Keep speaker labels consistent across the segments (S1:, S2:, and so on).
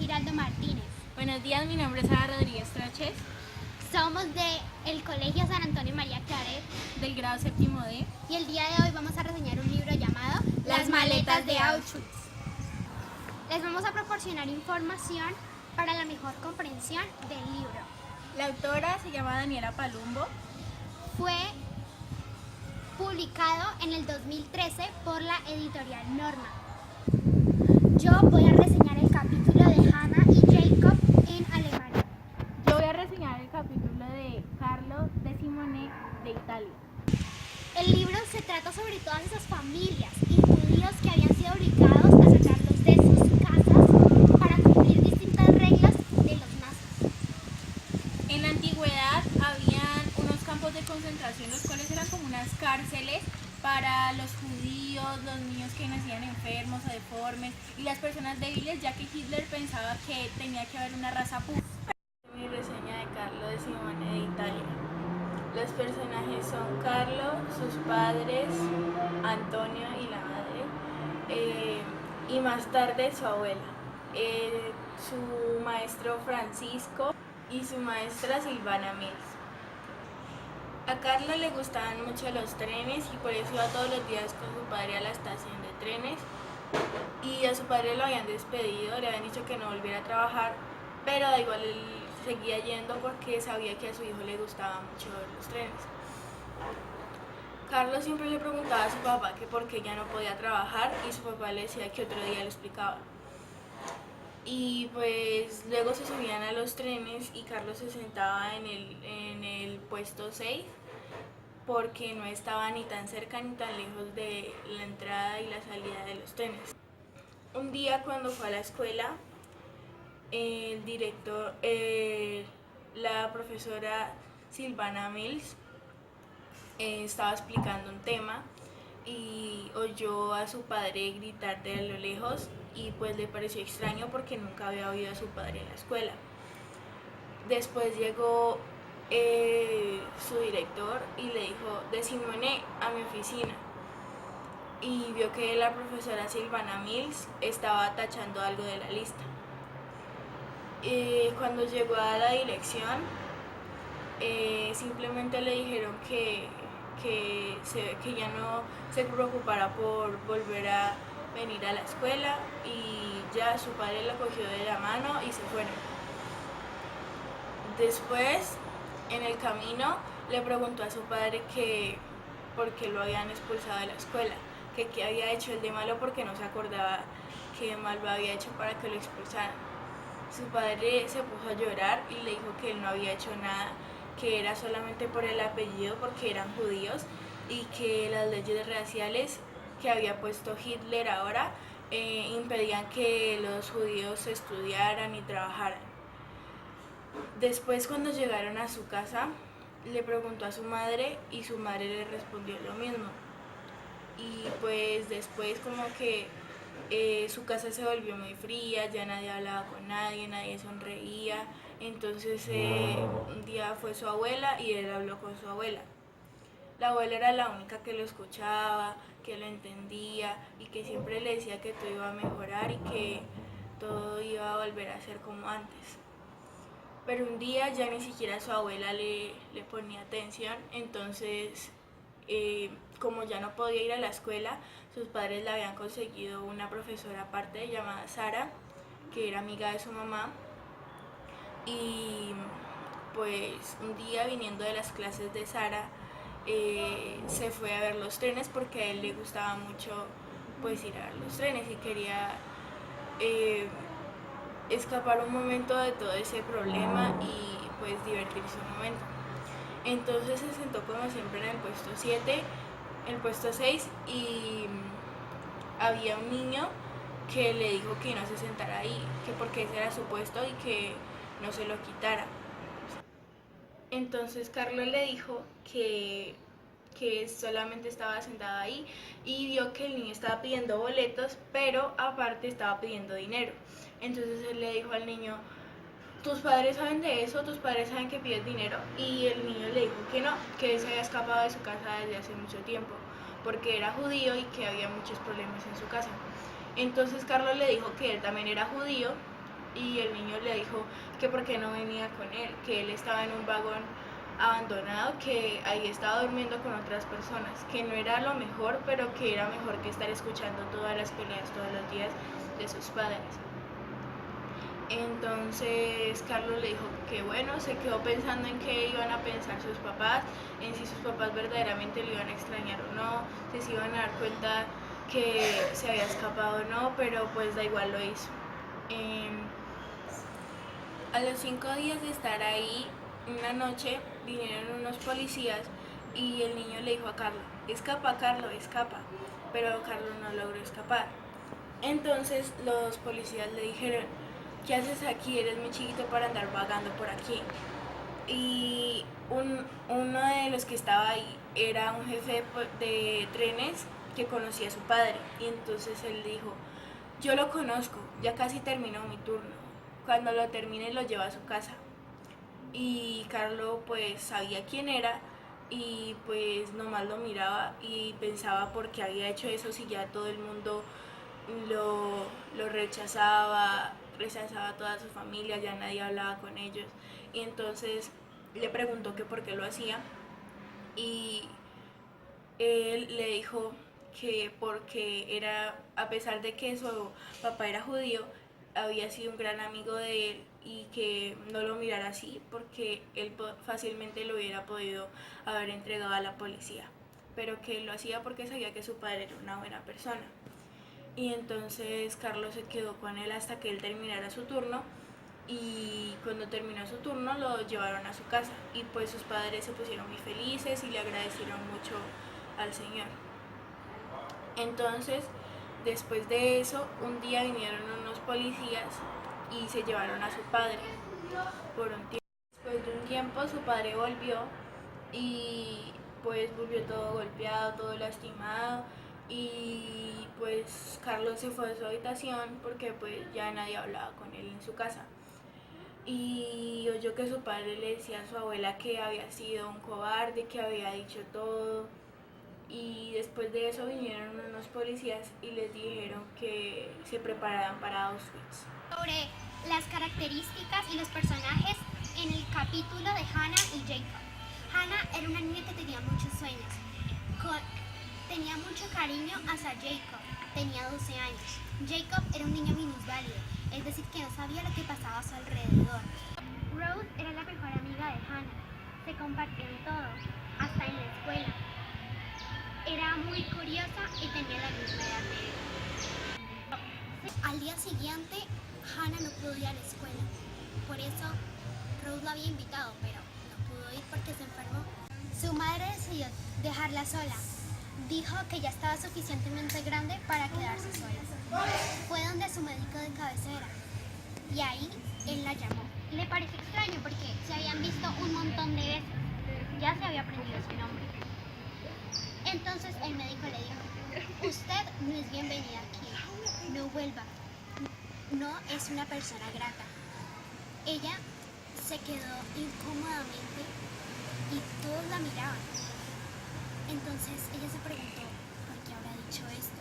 S1: Giraldo Martínez.
S2: Buenos días, mi nombre es Sara Rodríguez Troches,
S1: Somos del Colegio San Antonio María Claret
S2: del grado séptimo D.
S1: y el día de hoy vamos a reseñar un libro llamado
S2: Las maletas de Auschwitz.
S1: Les vamos a proporcionar información para la mejor comprensión del libro.
S2: La autora se llama Daniela Palumbo.
S1: Fue publicado en el 2013 por la editorial Norma. Yo voy a reseñar el capítulo de Hannah y Jacob en Alemania.
S2: Yo voy a reseñar el capítulo de Carlo de Simone de Italia.
S1: El libro se trata sobre todas esas familias y judíos que habían sido obligados a sacarlos de sus casas para cumplir distintas reglas de los nazis.
S2: En la antigüedad habían unos campos de concentración, los cuales eran como unas cárceles para los judíos, los niños que nacían enfermos o deformes y las personas débiles, ya que Hitler pensaba que tenía que haber una raza pura. Mi reseña de Carlo de Simone de Italia. Los personajes son Carlo, sus padres, Antonio y la madre, y más tarde su abuela, su maestro Francisco y su maestra Silvana Mills. A Carlo le gustaban mucho los trenes y por eso iba todos los días con su padre a la estación de trenes, y a su padre lo habían despedido, le habían dicho que no volviera a trabajar, pero da igual, él seguía yendo porque sabía que a su hijo le gustaban mucho los trenes. Carlos siempre le preguntaba a su papá que por qué ya no podía trabajar y su papá le decía que otro día le explicaba. Y pues luego se subían a los trenes y Carlos se sentaba en el puesto 6 porque no estaba ni tan cerca ni tan lejos de la entrada y la salida de los trenes. Un día cuando fue a la escuela, el director, la profesora Silvana Mills estaba explicando un tema y oyó a su padre gritar de lo lejos y pues le pareció extraño porque nunca había oído a su padre en la escuela. Después llegó su director y le dijo: de Simone a mi oficina, y vio que la profesora Silvana Mills estaba tachando algo de la lista. Cuando llegó a la dirección, simplemente le dijeron que ya no se preocupara por volver a venir a la escuela, y ya su padre la cogió de la mano y se fueron. Después, en el camino, le preguntó a su padre que por qué lo habían expulsado de la escuela, que qué había hecho el de malo, porque no se acordaba qué malo había hecho para que lo expulsaran. Su padre se puso a llorar y le dijo que él no había hecho nada, que era solamente por el apellido, porque eran judíos, y que las leyes raciales que había puesto Hitler ahora impedían que los judíos estudiaran y trabajaran. Después, cuando llegaron a su casa, le preguntó a su madre y su madre le respondió lo mismo. Y pues después como que su casa se volvió muy fría, ya nadie hablaba con nadie, nadie sonreía. Entonces un día fue su abuela y él habló con su abuela. La abuela era la única que lo escuchaba, que lo entendía y que siempre le decía que todo iba a mejorar y que todo iba a volver a ser como antes. Pero un día ya ni siquiera su abuela le ponía atención, entonces como ya no podía ir a la escuela, sus padres le habían conseguido una profesora aparte llamada Sara, que era amiga de su mamá, y pues un día, viniendo de las clases de Sara, se fue a ver los trenes porque a él le gustaba mucho pues ir a ver los trenes y quería escapar un momento de todo ese problema y pues divertirse un momento. Entonces se sentó como siempre en el puesto 7, el puesto 6, y había un niño que le dijo que no se sentara ahí, que porque ese era su puesto y que no se lo quitara. Entonces Carlos le dijo que solamente estaba sentado ahí, y vio que el niño estaba pidiendo boletos, pero aparte estaba pidiendo dinero. Entonces él le dijo al niño: ¿tus padres saben de eso? ¿Tus padres saben que pides dinero? Y el niño le dijo que no, que él se había escapado de su casa desde hace mucho tiempo, porque era judío y que había muchos problemas en su casa. Entonces Carlos le dijo que él también era judío y el niño le dijo que por qué no venía con él, que él estaba en un vagón abandonado, que ahí estaba durmiendo con otras personas, que no era lo mejor, pero que era mejor que estar escuchando todas las peleas todos los días de sus padres. Entonces Carlos le dijo que bueno, se quedó pensando en qué iban a pensar sus papás, en si sus papás verdaderamente le iban a extrañar o no, si se iban a dar cuenta que se había escapado o no, pero pues da igual, lo hizo. A los 5 días de estar ahí, una noche vinieron unos policías y el niño le dijo a Carlos, escapa Carlos, escapa, pero Carlos no logró escapar. Entonces los policías le dijeron, ¿qué haces aquí? Eres muy chiquito para andar vagando por aquí. Y uno de los que estaba ahí era un jefe de trenes que conocía a su padre. Y entonces él dijo, yo lo conozco, ya casi terminó mi turno. Cuando lo termine lo lleva a su casa. Y Carlos pues sabía quién era y pues nomás lo miraba y pensaba por qué había hecho eso si ya todo el mundo lo rechazaba a toda su familia, ya nadie hablaba con ellos. Y entonces le preguntó que por qué lo hacía y él le dijo que porque era, a pesar de que su papá era judío, había sido un gran amigo de él y que no lo mirara así porque él fácilmente lo hubiera podido haber entregado a la policía, pero que lo hacía porque sabía que su padre era una buena persona. Y entonces Carlos se quedó con él hasta que él terminara su turno y cuando terminó su turno lo llevaron a su casa y pues sus padres se pusieron muy felices y le agradecieron mucho al Señor. Entonces, después de eso, un día vinieron unos policías y se llevaron a su padre por un tiempo. Después de un tiempo su padre volvió y pues volvió todo golpeado, todo lastimado y pues Carlos se fue a su habitación porque pues ya nadie hablaba con él en su casa. Y oyó que su padre le decía a su abuela que había sido un cobarde, que había dicho todo. Y después de eso vinieron unos policías y les dijeron que se prepararan para Auschwitz.
S1: Sobre las características y los personajes en el capítulo de Hannah y Jacob. Hannah era una niña que tenía muchos sueños. Tenía mucho cariño hacia Jacob. Tenía 12 años. Jacob era un niño minusválido, es decir, que no sabía lo que pasaba a su alrededor. Rose era la mejor amiga de Hannah. Se compartían todo, hasta en la escuela. Era muy curiosa y tenía la misma edad de él. Al día siguiente, Hannah no pudo ir a la escuela. Por eso, Rose la había invitado, pero no pudo ir porque se enfermó. Su madre decidió dejarla sola. Dijo que ya estaba suficientemente grande para quedarse sola. Fue donde su médico de cabecera y ahí él la llamó. Le pareció extraño porque se habían visto un montón de veces. Ya se había aprendido su nombre. Entonces el médico le dijo, usted no es bienvenida aquí, no vuelva, no es una persona grata. Ella se quedó incómodamente y todos la miraban. Entonces ella se preguntó, ¿por qué habrá dicho esto?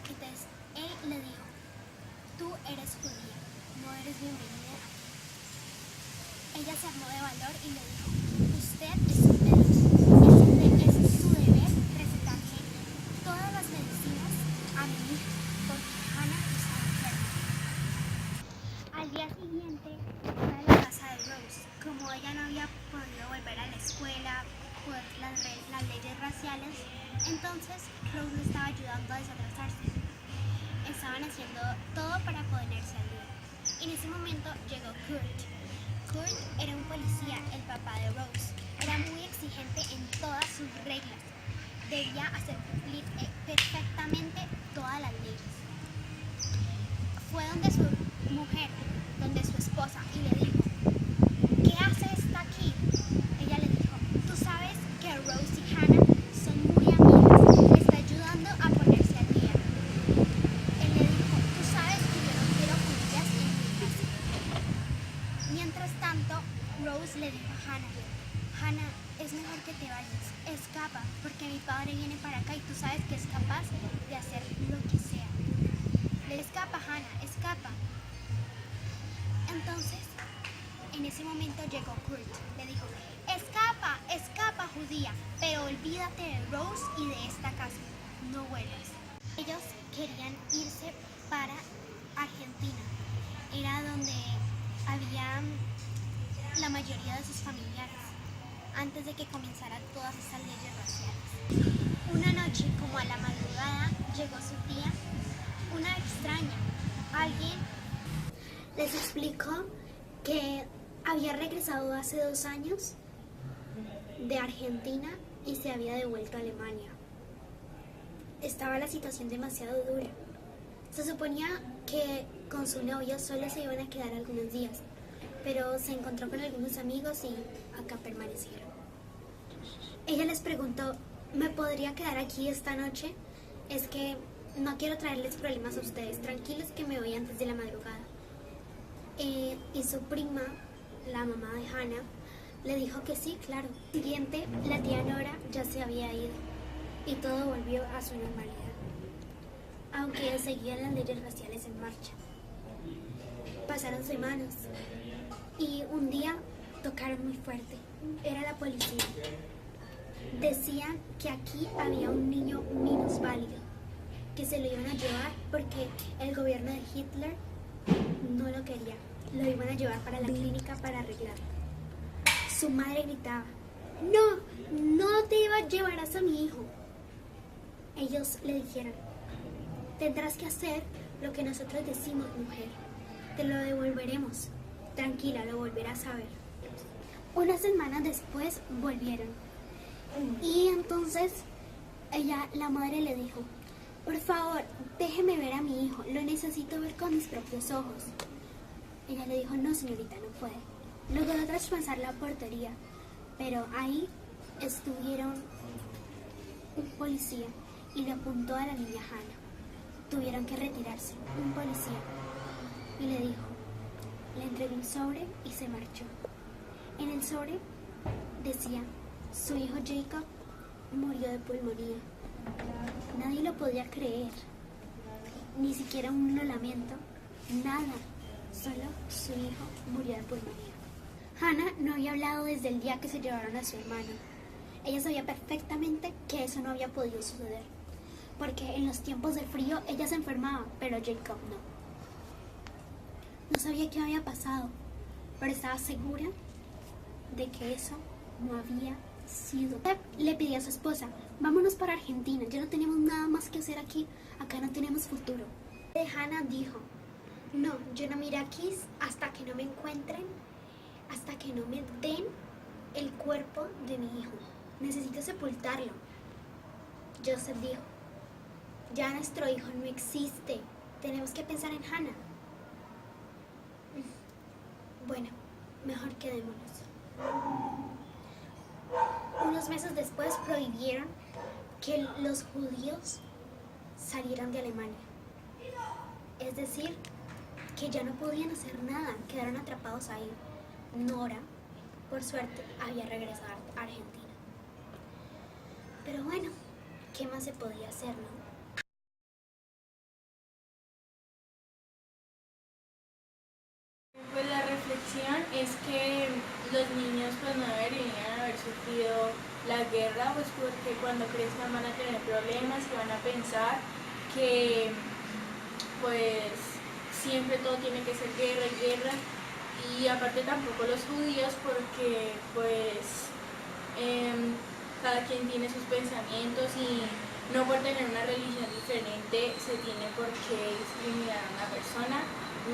S1: Entonces él le dijo, tú eres judía, no eres bienvenida. Ella se armó de valor y le dijo, usted es un médico, es su deber recetarle todas las medicinas a mi hija, porque Hannah está enferma. Al día siguiente, fue a la casa de Rose. Como ella no había podido volver a la escuela por las leyes raciales, entonces Rose le estaba ayudando a desatrasarse. Estaban haciendo todo para ponerse al día. En ese momento llegó Kurt. Kurt era un policía, el papá de Rose. Era muy exigente en todas sus reglas. Debía hacer cumplir perfectamente todas las leyes. Fue donde su mujer, donde su esposa, y le dijo, ¿qué hace esta aquí? Ella le dijo, tú sabes que Rose y Hannah son muy amigas, le está ayudando a ponerse al día. Él le dijo, tú sabes que yo no quiero con ellas en mi casa. Mientras tanto, Rose le dijo a Hannah, Hannah, es mejor que te vayas, escapa, porque mi padre viene para acá y tú sabes que es capaz de hacer lo que sea. Le escapa, Hannah, escapa. En ese momento llegó Kurt. Le dijo, escapa, escapa judía, pero olvídate de Rose y de esta casa. No vuelvas. Ellos querían irse para Argentina. Era donde había la mayoría de sus familiares, antes de que comenzaran todas estas leyes raciales. Una noche, como a la madrugada, llegó su tía, una extraña. Alguien les explicó que había regresado hace 2 años de Argentina y se había devuelto a Alemania. Estaba la situación demasiado dura. Se suponía que con su novio solo se iban a quedar algunos días, pero se encontró con algunos amigos y acá permanecieron. Ella les preguntó, ¿me podría quedar aquí esta noche? Es que no quiero traerles problemas a ustedes, tranquilos que me voy antes de la madrugada. Y su prima, la mamá de Hannah, le dijo que sí, claro. Al siguiente, la tía Nora ya se había ido y todo volvió a su normalidad, aunque seguían las leyes raciales en marcha. Pasaron semanas y un día tocaron muy fuerte. Era la policía. Decían que aquí había un niño minusválido, que se lo iban a llevar porque el gobierno de Hitler no lo quería. Lo iban a llevar para la clínica para arreglarlo. Su madre gritaba, no te llevarás a mi hijo. Ellos le dijeron, tendrás que hacer lo que nosotros decimos, mujer. Te lo devolveremos. Tranquila, lo volverás a ver. Unas semanas después volvieron. Y entonces la madre le dijo, por favor, déjeme ver a mi hijo. Lo necesito ver con mis propios ojos. Ella le dijo, no señorita, no puede. Logró traspasar la portería, pero ahí estuvieron un policía y le apuntó a la niña Hannah. Tuvieron que retirarse, un policía, y le dijo, le entregó un sobre y se marchó. En el sobre decía, su hijo Jacob murió de pulmonía. Nadie lo podía creer, ni siquiera un lamento, nada, solo su hijo murió de pulmonía. Hannah no había hablado desde el día que se llevaron a su hermano. Ella sabía perfectamente que eso no había podido suceder, porque en los tiempos de frío ella se enfermaba, pero Jacob no. No sabía qué había pasado, pero estaba segura de que eso no había sido. Le pidió a su esposa, vámonos para Argentina, ya no tenemos nada más que hacer aquí, acá no tenemos futuro. Hannah dijo, no, yo no me iré aquí hasta que no me encuentren, hasta que no me den el cuerpo de mi hijo. Necesito sepultarlo. Joseph dijo, ya nuestro hijo no existe, tenemos que pensar en Hannah. Bueno, mejor quedémonos. Unos meses después prohibieron que los judíos salieran de Alemania. Es decir, que ya no podían hacer nada, quedaron atrapados ahí. Nora, por suerte, había regresado a Argentina. Pero bueno, ¿qué más se podía hacer, no?
S2: Pues la reflexión es que los niños pues no deberían haber sufrido la guerra, pues porque cuando crezcan van a tener problemas y van a pensar que pues siempre todo tiene que ser guerra y guerra. Y aparte tampoco los judíos porque pues cada quien tiene sus pensamientos y no por tener una religión diferente se tiene por qué discriminar a una persona,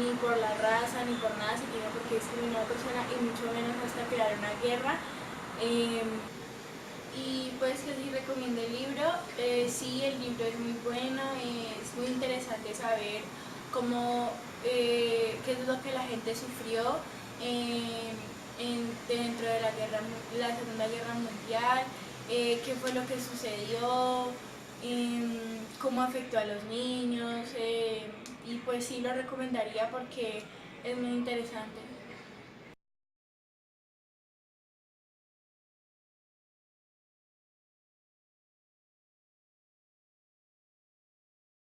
S2: ni por la raza, ni por nada se tiene por qué discriminar a una persona y mucho menos hasta crear una guerra. Y pues que sí recomiendo el libro. Sí, el libro es muy bueno, es muy interesante saber cómo, qué es lo que la gente sufrió dentro de la Segunda Guerra Mundial, qué fue lo que sucedió, cómo afectó a los niños, y pues sí lo recomendaría porque es muy interesante.